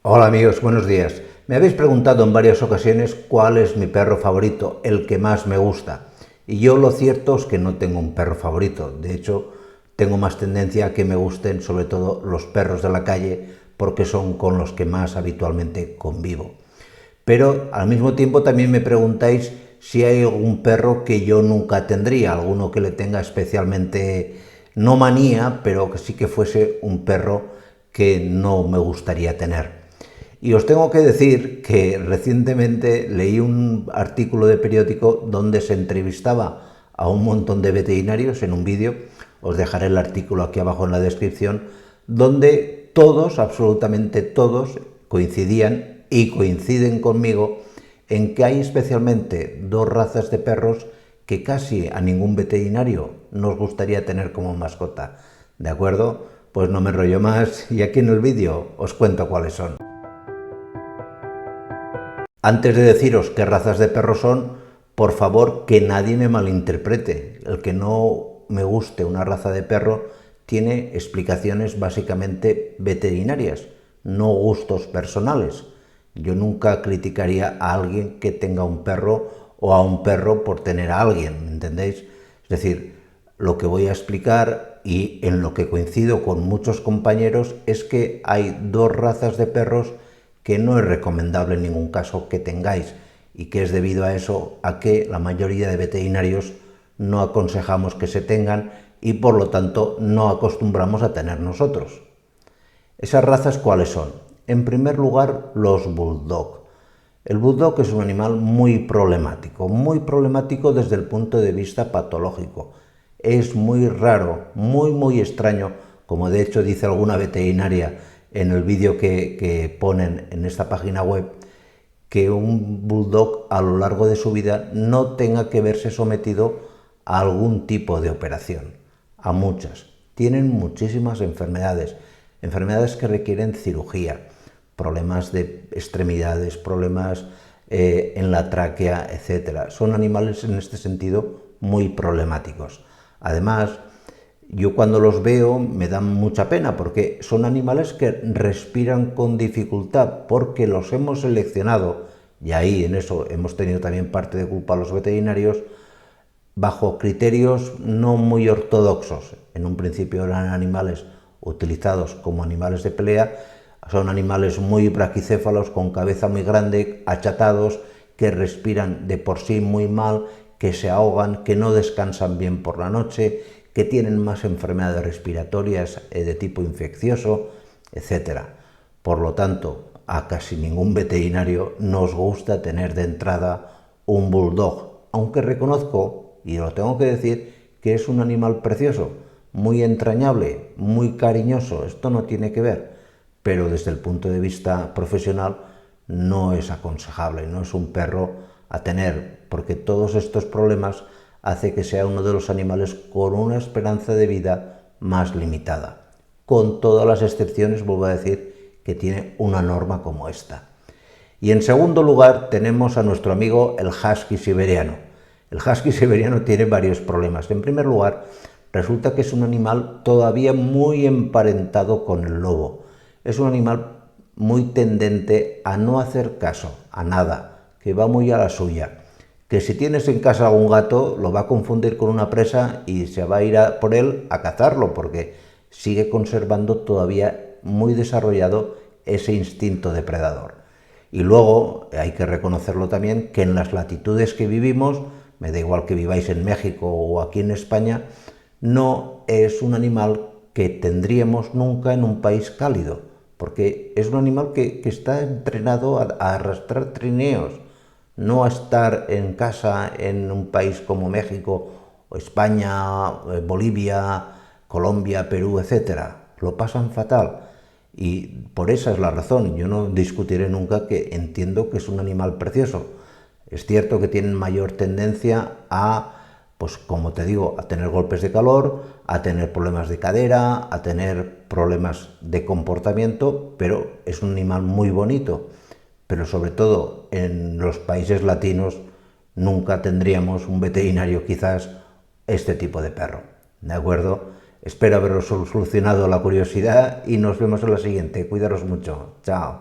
Hola amigos, buenos días. Me habéis preguntado en varias ocasiones cuál es mi perro favorito, el que más me gusta. Y yo lo cierto es que no tengo un perro favorito. De hecho, tengo más tendencia a que me gusten sobre todo los perros de la calle porque son con los que más habitualmente convivo. Pero al mismo tiempo también me preguntáis si hay algún perro que yo nunca tendría, alguno que le tenga especialmente, no manía, pero que sí que fuese un perro que no me gustaría tener. Y os tengo que decir que recientemente leí un artículo de periódico donde se entrevistaba a un montón de veterinarios en un vídeo, os dejaré el artículo aquí abajo en la descripción, donde todos, absolutamente todos, coincidían y coinciden conmigo en que hay especialmente dos razas de perros que casi a ningún veterinario nos gustaría tener como mascota. ¿De acuerdo? Pues no me enrollo más y aquí en el vídeo os cuento cuáles son. Antes de deciros qué razas de perros son, por favor que nadie me malinterprete. El que no me guste una raza de perro tiene explicaciones básicamente veterinarias, no gustos personales. Yo nunca criticaría a alguien que tenga un perro o a un perro por tener a alguien, ¿me entendéis? Es decir, lo que voy a explicar y en lo que coincido con muchos compañeros es que hay dos razas de perros que no es recomendable en ningún caso que tengáis y que es debido a eso a que la mayoría de veterinarios no aconsejamos que se tengan y por lo tanto no acostumbramos a tener nosotros. ¿Esas razas cuáles son? En primer lugar, los bulldog. El bulldog es un animal muy problemático desde el punto de vista patológico. Es muy raro, muy extraño, como de hecho dice alguna veterinaria en el vídeo que ponen en esta página web, que un bulldog a lo largo de su vida no tenga que verse sometido a algún tipo de operación, a muchas. Tienen muchísimas enfermedades, enfermedades que requieren cirugía, problemas de extremidades, problemas en la tráquea, etc. Son animales en este sentido muy problemáticos. Además, yo cuando los veo me dan mucha pena porque son animales que respiran con dificultad porque los hemos seleccionado, y ahí en eso hemos tenido también parte de culpa los veterinarios, bajo criterios no muy ortodoxos. En un principio eran animales utilizados como animales de pelea, son animales muy braquicéfalos, con cabeza muy grande, achatados, que respiran de por sí muy mal, que se ahogan, que no descansan bien por la noche, que tienen más enfermedades respiratorias de tipo infeccioso, etc. Por lo tanto, a casi ningún veterinario nos gusta tener de entrada un bulldog, aunque reconozco, y lo tengo que decir, que es un animal precioso, muy entrañable, muy cariñoso, esto no tiene que ver, pero desde el punto de vista profesional no es aconsejable, no es un perro a tener, porque todos estos problemas hace que sea uno de los animales con una esperanza de vida más limitada, con todas las excepciones, vuelvo a decir, que tiene una norma como esta. Y en segundo lugar tenemos a nuestro amigo el husky siberiano. El husky siberiano tiene varios problemas. En primer lugar, resulta que es un animal todavía muy emparentado con el lobo. Es un animal muy tendente a no hacer caso a nada, que va muy a la suya, que si tienes en casa algún gato lo va a confundir con una presa y se va a ir por él a cazarlo porque sigue conservando todavía muy desarrollado ese instinto depredador. Y luego hay que reconocerlo también que en las latitudes que vivimos, me da igual que viváis en México o aquí en España, no es un animal que tendríamos nunca en un país cálido, porque es un animal que está entrenado a arrastrar trineos, no a estar en casa en un país como México o España, Bolivia, Colombia, Perú, etcétera. Lo pasan fatal. Y por esa es la razón. Yo no discutiré nunca que entiendo que es un animal precioso. Es cierto que tienen mayor tendencia a, pues como te digo, a tener golpes de calor, a tener problemas de cadera, a tener problemas de comportamiento, pero es un animal muy bonito. Pero sobre todo en los países latinos nunca tendríamos un veterinario quizás este tipo de perro. ¿De acuerdo? Espero haberos solucionado la curiosidad y nos vemos en la siguiente. Cuidaros mucho. Chao.